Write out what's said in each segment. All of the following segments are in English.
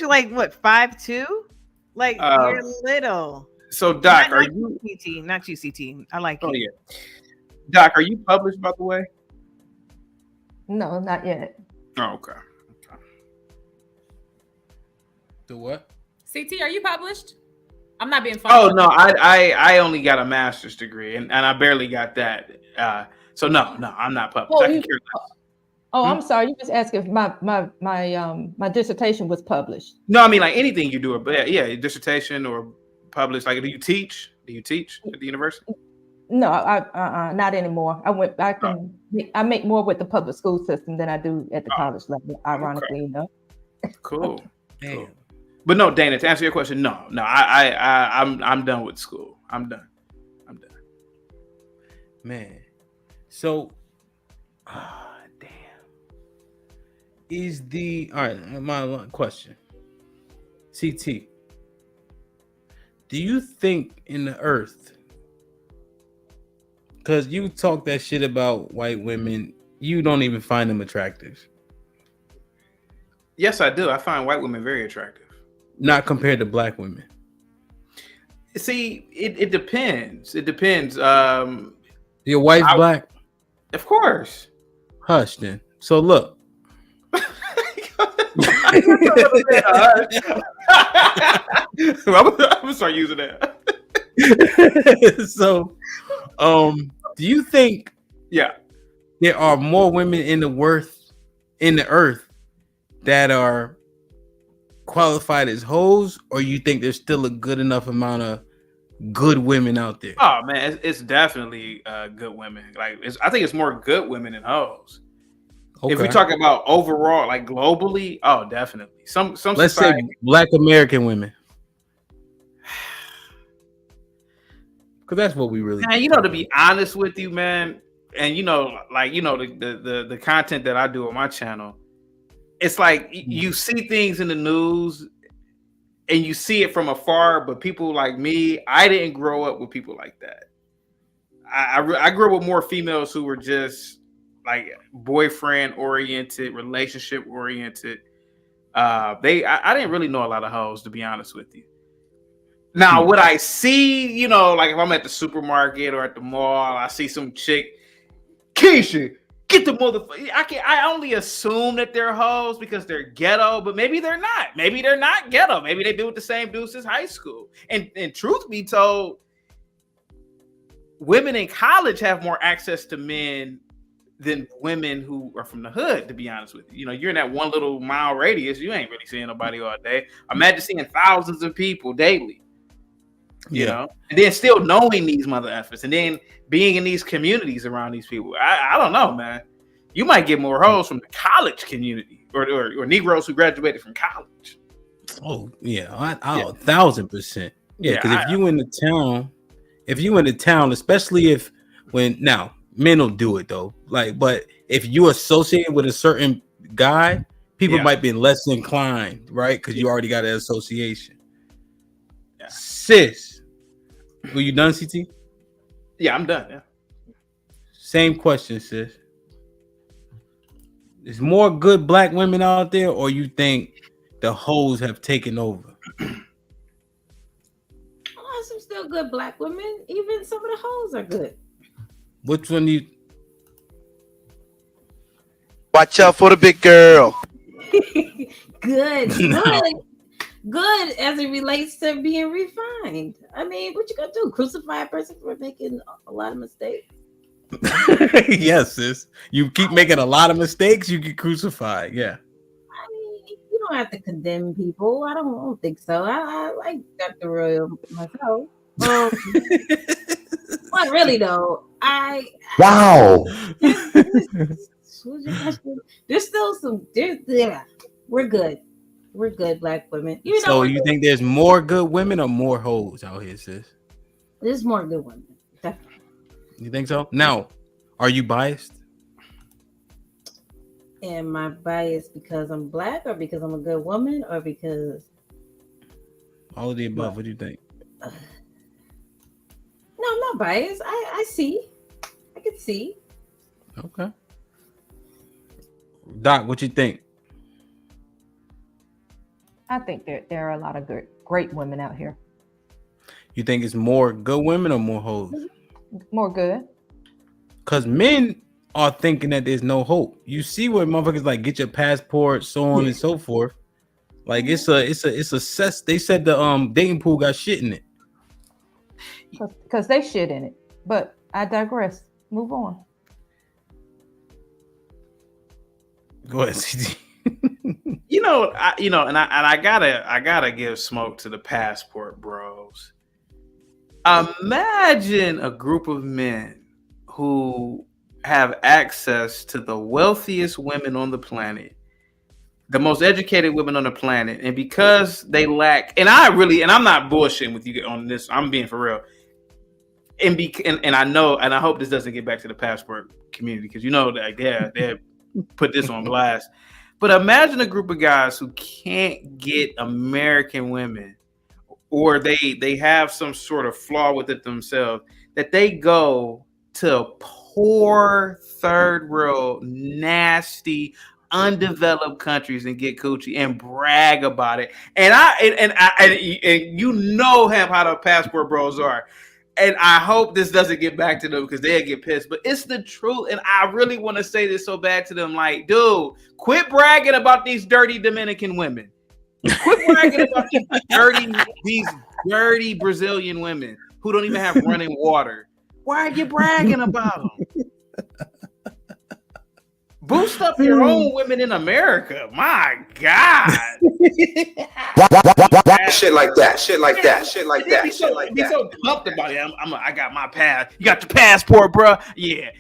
you're like what, 5'2"? Like Uh, you're little. so Not Doc, are not you? QCT, not QCT. I like Oh you. yeah, Doc, are you published by the way? No, not yet. Oh, okay. The what? CT, are you published? I'm not being funny. Oh no, I only got a master's degree and I barely got that. So no, I'm not published. Oh, I can you. care Oh, less. I'm sorry. You just asked if my dissertation was published. No, I mean like anything you do, but yeah, dissertation or published. Like, do you teach? Do you teach at the university? No, not anymore. Oh, I make more with the public school system than I do at the oh, college level. okay, Ironically enough. cool, Damn. cool. But no, Dana, to answer your question, no, I'm done with school. I'm done. Man. So, damn. Is the all right? My question, CT. Do you think in the earth? Because you talk that shit about white women, you don't even find them attractive. Yes, I do. I find white women very attractive. Not compared to black women. See, it depends. It depends. Your wife's black? Of course. Hush then. So look. I'm gonna start using that. So, do you think Yeah. there are more women in the earth that are qualified as hoes, or you think there's still a good enough amount of good women out there? Oh man, it's definitely good women. Like I think it's more good women than hoes. Okay. If we talk about overall, like globally, oh definitely. Some Let's society, say black American women. Because that's what we really man, to be honest with you, man, and the content that I do on my channel, it's like you see things in the news and you see it from afar, but people like me, I didn't grow up with people like that. I grew up with more females who were just like boyfriend oriented, relationship oriented. I didn't really know a lot of hoes, to be honest with you. Now, what I see, like if I'm at the supermarket or at the mall, I see some chick, Keisha, get the motherfucker. I only assume that they're hoes because they're ghetto, but maybe they're not. Maybe they're not ghetto. Maybe they've been with the same dude since high school. And truth be told, women in college have more access to men than women who are from the hood, to be honest with you. You're in that one little mile radius, you ain't really seeing nobody all day. Imagine seeing thousands of people daily. And then still knowing these mother effers, and then being in these communities around these people. I don't know, man. You might get more hoes from the college community or Negroes who graduated from college. Oh yeah, 1,000%. Yeah, because if you in the town, especially when men will do it though. But if you associate with a certain guy, people might be less inclined, right? Because you already got an association. Yeah. Sis. Were you done, CT? Yeah, I'm done. Yeah. Same question, sis. There's more good black women out there, or you think the hoes have taken over? Some still good black women. Even some of the hoes are good. Which one do you? Watch out for the big girl. Good. Good as it relates to being refined. I mean, what you gonna do? Crucify a person for making a lot of mistakes? Yes, sis. You keep making a lot of mistakes, you get crucified. Yeah. I mean, you don't have to condemn people. I don't think so. I like Dr. Royal myself. But really though, Wow. There's still some. We're good. We're good black women. So you think there's more good women or more hoes out here, sis? There's more good women. Definitely. You think so? Now, are you biased? Am I biased because I'm black, or because I'm a good woman, or because all of the above? What do you think? No, I'm not biased. I see. I can see. Okay. Doc, what you think? I think there are a lot of great women out here. You think it's more good women or more hoes? More good. Because men are thinking that there's no hope. You see what motherfuckers like get your passport, so on and so forth. Like it's a cess. They said the dating pool got shit in it. Because they shit in it. But I digress. Move on. Go ahead, CT. I gotta give smoke to the passport bros. Imagine a group of men who have access to the wealthiest women on the planet, the most educated women on the planet, and because they lack, and I'm not bullshitting with you on this, I'm being for real. And I know, and I hope this doesn't get back to the passport community because they put this on blast. But imagine a group of guys who can't get American women, or they have some sort of flaw with it themselves, that they go to poor third world, nasty, undeveloped countries and get coochie and brag about it. And you know how the passport bros are. And I hope this doesn't get back to them because they'll get pissed. But it's the truth. And I really want to say this so bad to them. Like, dude, quit bragging about these dirty Dominican women. Quit bragging about these dirty Brazilian women who don't even have running water. Why are you bragging about them? Boost up your own women in America. My God. Shit like that. Shit like that. Shit like that. Shit like Be that. so pumped about it. I got my pass. You got the passport, bro? Yeah.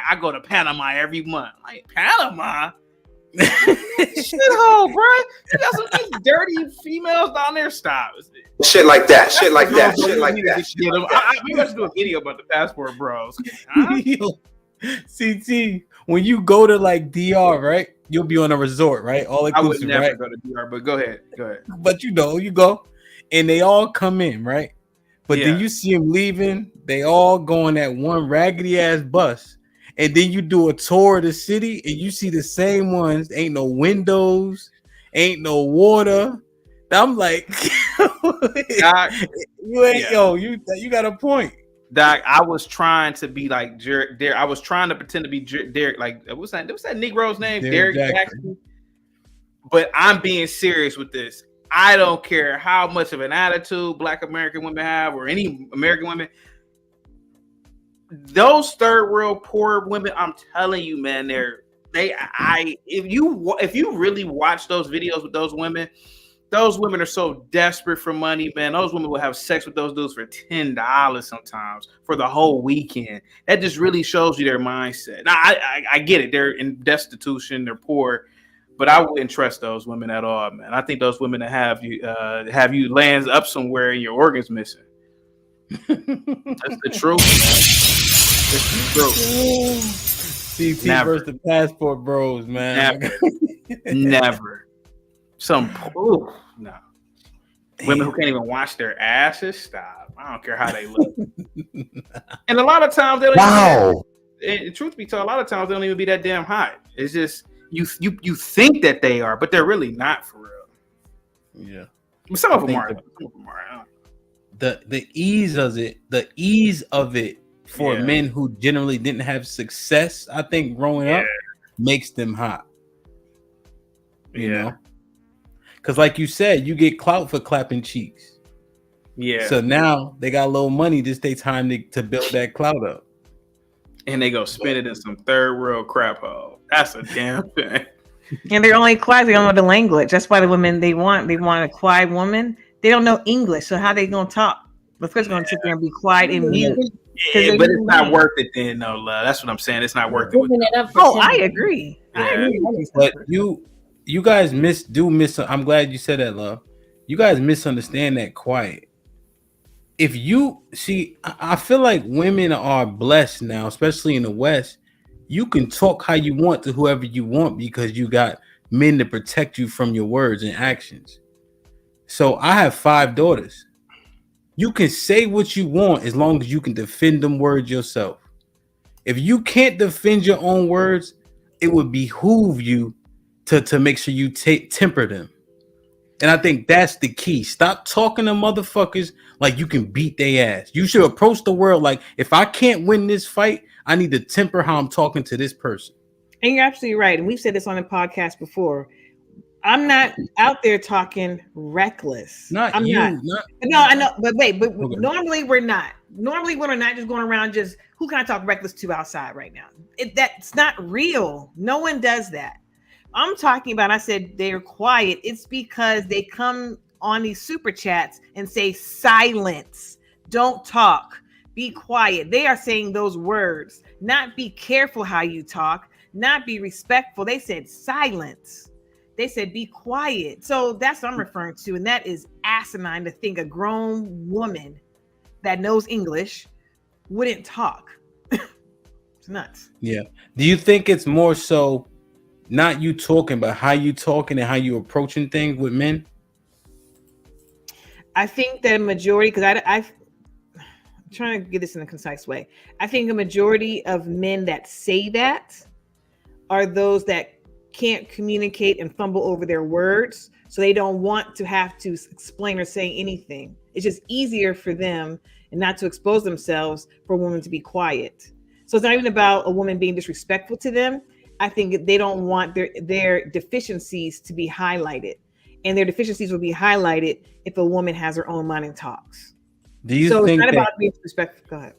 I go to Panama every month. Like Panama? Shithole, bro. You got some of these dirty females down there. Stop. Shit like that. Shit like that. Shit like that. We got to do a video about the passport bros. Huh? Yo, CT, when you go to like DR, right? You'll be on a resort, right? All I would inclusive, never right? go to DR, but go ahead. But you go, and they all come in, right? But Yeah. then you see them leaving. They all go on that one raggedy ass bus, and then you do a tour of the city, and you see the same ones. Ain't no windows, ain't no water. I'm like, Doc, you got a point. Doc, I was trying to be like Derek. I was trying to pretend to be Derek. Like, what's that Negro's name? Derek Jackson. But I'm being serious with this. I don't care how much of an attitude Black American women have, or any American women. Those third world poor women, I'm telling you, man, if you really watch those videos with those women are so desperate for money, man. Those women will have sex with those dudes for $10 sometimes for the whole weekend. That just really shows you their mindset. Now, I get it. They're in destitution. They're poor. But I wouldn't trust those women at all, man. I think those women that have you lands up somewhere and your organs missing. That's the truth, man. It's the truth. CT versus the passport bros, man. Never. No. Women who can't even wash their asses, stop. I don't care how they look. And a lot of times they don't even, truth be told, a lot of times they don't even be that damn hot. It's just you think that they are, but they're really not for real. Yeah. Some of them are. The ease of it for men who generally didn't have success, I think growing up makes them hot. You know? Because like you said, you get clout for clapping cheeks. Yeah. So now they got a little money. This takes time to build that clout up. And they go spend it in some third world crap hole. That's a damn thing. And they're only quiet. They don't know the language. That's why the women they want a quiet woman. They don't know English. So how they gonna talk? Of course, gonna sit there and be quiet and mute. Yeah, but it's not worth it then, no, love. That's what I'm saying. It's not worth it. I agree. Yeah. I agree. But you guys miss. I'm glad you said that, love. You guys misunderstand that quiet. If you see, I feel like women are blessed now, especially in the West. You can talk how you want to whoever you want because you got men to protect you from your words and actions. So I have 5 daughters. You can say what you want as long as you can defend them words yourself. If you can't defend your own words, it would behoove you to make sure you temper them. And I think that's the key. Stop talking to motherfuckers like you can beat their ass. You should approach the world like, if I can't win this fight, I need to temper how I'm talking to this person. And you're absolutely right. And we've said this on the podcast before. I'm not out there talking reckless. No, I know. But wait, okay. Normally we're not. Normally we're not just going around just, who can I talk reckless to outside right now? That's not real. No one does that. I'm talking about, I said they're quiet. It's because they come on these super chats and say silence, don't talk, be quiet. They are saying those words, not be careful how you talk, not be respectful. They said silence. They said be quiet. So that's what I'm referring to. And that is asinine to think a grown woman that knows English wouldn't talk. It's nuts. Yeah. Do you think it's more so not you talking, but how you talking and how you approaching things with men? I think that a majority, because I'm trying to get this in a concise way. I think a majority of men that say that are those that can't communicate and fumble over their words. So they don't want to have to explain or say anything. It's just easier for them and not to expose themselves for a woman to be quiet. So it's not even about a woman being disrespectful to them. I think they don't want their deficiencies to be highlighted, and their deficiencies will be highlighted if a woman has her own mind and talks. Do you think it's not about being disrespectful? Go ahead.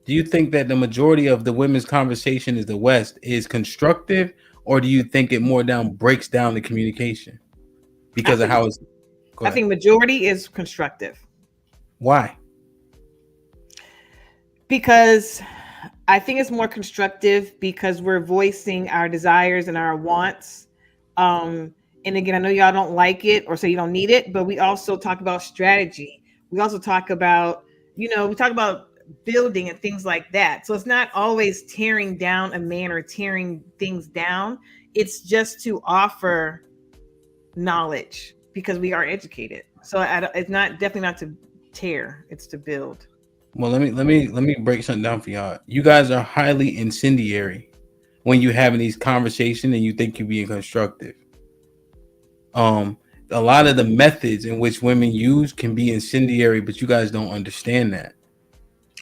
Do you think that the majority of the women's conversation is the West is constructive, or do you think it more breaks down the communication because of how it's? I think majority is constructive. Why? Because I think it's more constructive because we're voicing our desires and our wants. And again, I know y'all don't like it or say you don't need it, but we also talk about strategy. We also talk about, we talk about building and things like that. So it's not always tearing down a man or tearing things down. It's just to offer knowledge because we are educated. So it's definitely not to tear, it's to build. Well, let me break something down for y'all. You guys are highly incendiary when you're having these conversations and you think you're being constructive. A lot of the methods in which women use can be incendiary, but you guys don't understand that.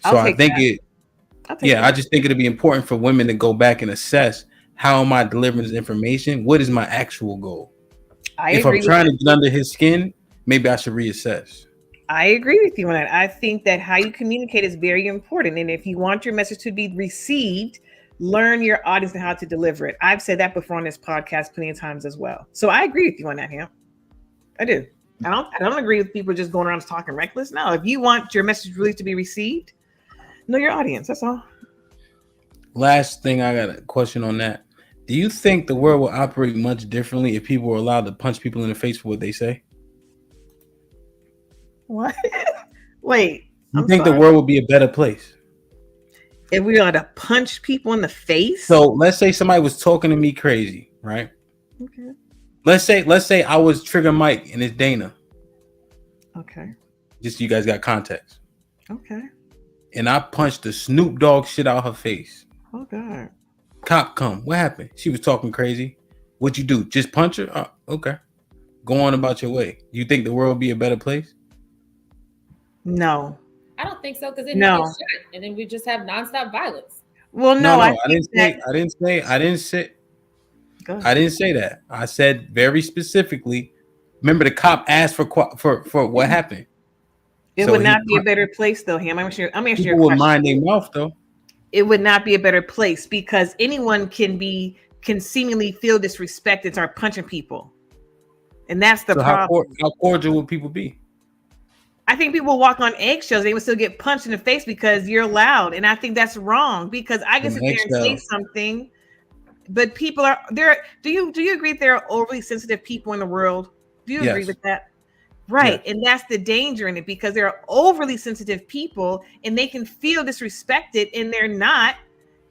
So I think I just think it'd be important for women to go back and assess, how am I delivering this information? What is my actual goal? If I'm trying to get under his skin, maybe I should reassess. I agree with you on that. I think that how you communicate is very important. And if you want your message to be received, learn your audience and how to deliver it. I've said that before on this podcast plenty of times as well. So I agree with you on that, Ham. I do. I don't agree with people just going around talking reckless. No, if you want your message really to be received, know your audience. That's all. Last thing, I got a question on that. Do you think the world will operate much differently if people were allowed to punch people in the face for what they say? What? Wait. You think the world would be a better place if we were to punch people in the face? So let's say somebody was talking to me crazy, right? Okay. Let's say I was Trigger Mike and it's Dana. Okay. Just so you guys got context. Okay. And I punched the Snoop Dogg shit out her face. Oh God. Cop come. What happened? She was talking crazy. What'd you do? Just punch her? Oh, okay. Go on about your way. You think the world would be a better place? No, I don't think so, because then you get shot, and then we just have nonstop violence. Well, no, I didn't say that. I said very specifically. Remember, the cop asked for what happened. It would not be a better place, though, Ham. I'm asking you. People would mind their mouth, though. It would not be a better place because anyone can seemingly feel disrespected and start punching people, and that's the problem. How cordial would people be? I think people walk on eggshells. They would still get punched in the face because you're loud. And I think that's wrong because I can sit there and say something, but people are there. Do you agree that there are overly sensitive people in the world? Do you agree with that? Right. Yeah. And that's the danger in it because there are overly sensitive people and they can feel disrespected and they're not,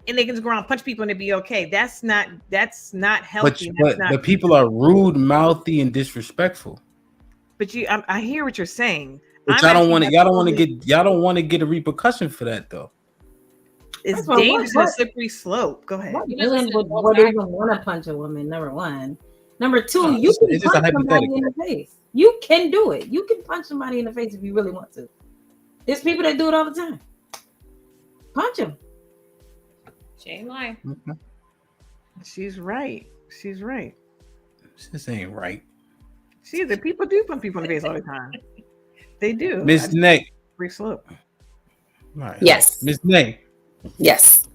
and they can just go around and punch people and it'd be okay. That's not healthy. But people are rude, mouthy, and disrespectful. But I hear what you're saying. But y'all don't want to get a repercussion for that though. It's dangerous and a slippery slope. Go ahead. What even want to punch a woman? Number one. Number two, you can punch somebody in the face. You can do it. You can punch somebody in the face if you really want to. There's people that do it all the time. Punch them. She ain't lying. Okay. She's right. She's right. This ain't right. See, the people do punch people in the face all the time. They do. Miss Nay. Free slope. Right. Yes. Miss Nay. Yes.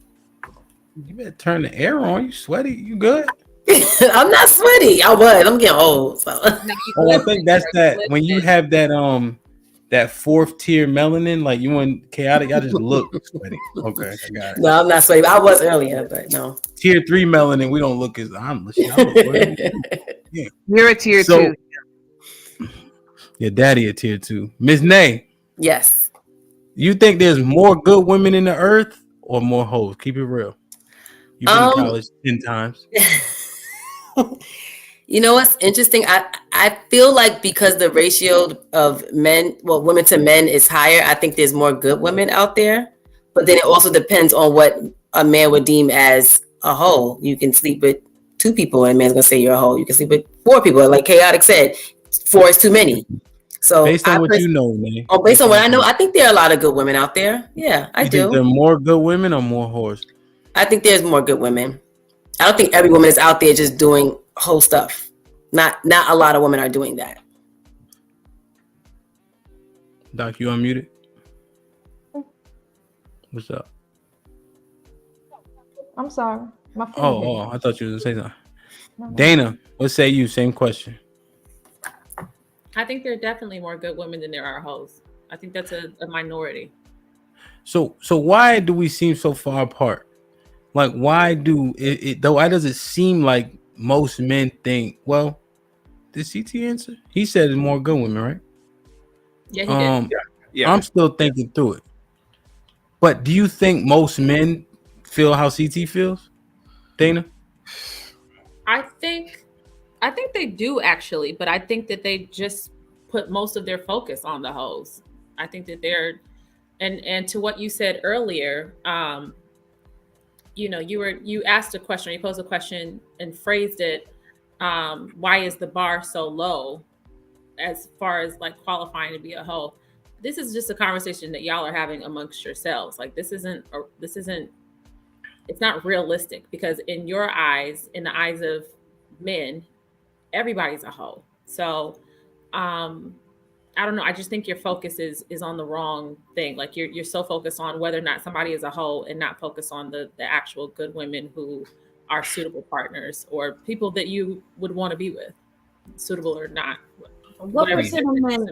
You better turn the air on. You sweaty? You good? I'm not sweaty. I was. I'm getting old. So. I think that's that when you have that that 4th tier melanin, like you in chaotic, I just look sweaty. Okay, I got it. No, I'm not sweaty. I was earlier, but no. Tier 3 melanin, we don't look as I'm yeah. You're a tier 2. Your daddy a tier 2. Miss Nay. Yes. You think there's more good women in the earth or more hoes? Keep it real. You've been in college 10 times. You know what's interesting? I feel like because the ratio of women to men is higher, I think there's more good women out there. But then it also depends on what a man would deem as a hoe. You can sleep with 2 people and a man's gonna say you're a hoe. You can sleep with 4 people. Like Chaotic said, 4 is too many. So based on what you know, man. Oh, based on what I know, I think there are a lot of good women out there. Yeah, I do. Think there are more good women or more whores? I think there's more good women. I don't think every woman is out there just doing whole stuff. Not a lot of women are doing that. Doc, you unmuted? What's up? I'm sorry. My phone. Oh, I thought you were gonna say something. No. Dana, what say you? Same question. I think there are definitely more good women than there are hoes. I think that's a minority. So why do we seem so far apart? Like, why do it though? Why does it seem like most men think? Well, did CT answer? He said it's more good women, right? Yeah, he did. Yeah. I'm still thinking through it. But do you think most men feel how CT feels, Dana? I think they do actually, but I think that they just put most of their focus on the hoes. I think that they're, and to what you said earlier, you asked a question, you posed a question and phrased it. Why is the bar so low as far as like qualifying to be a hoe? This is just a conversation that y'all are having amongst yourselves. Like this isn't, it's not realistic because in your eyes, in the eyes of men, everybody's a hoe. So, I don't know. I just think your focus is on the wrong thing. Like you're so focused on whether or not somebody is a hoe and not focused on the actual good women who are suitable partners or people that you would want to be with, suitable or not. What percent of men?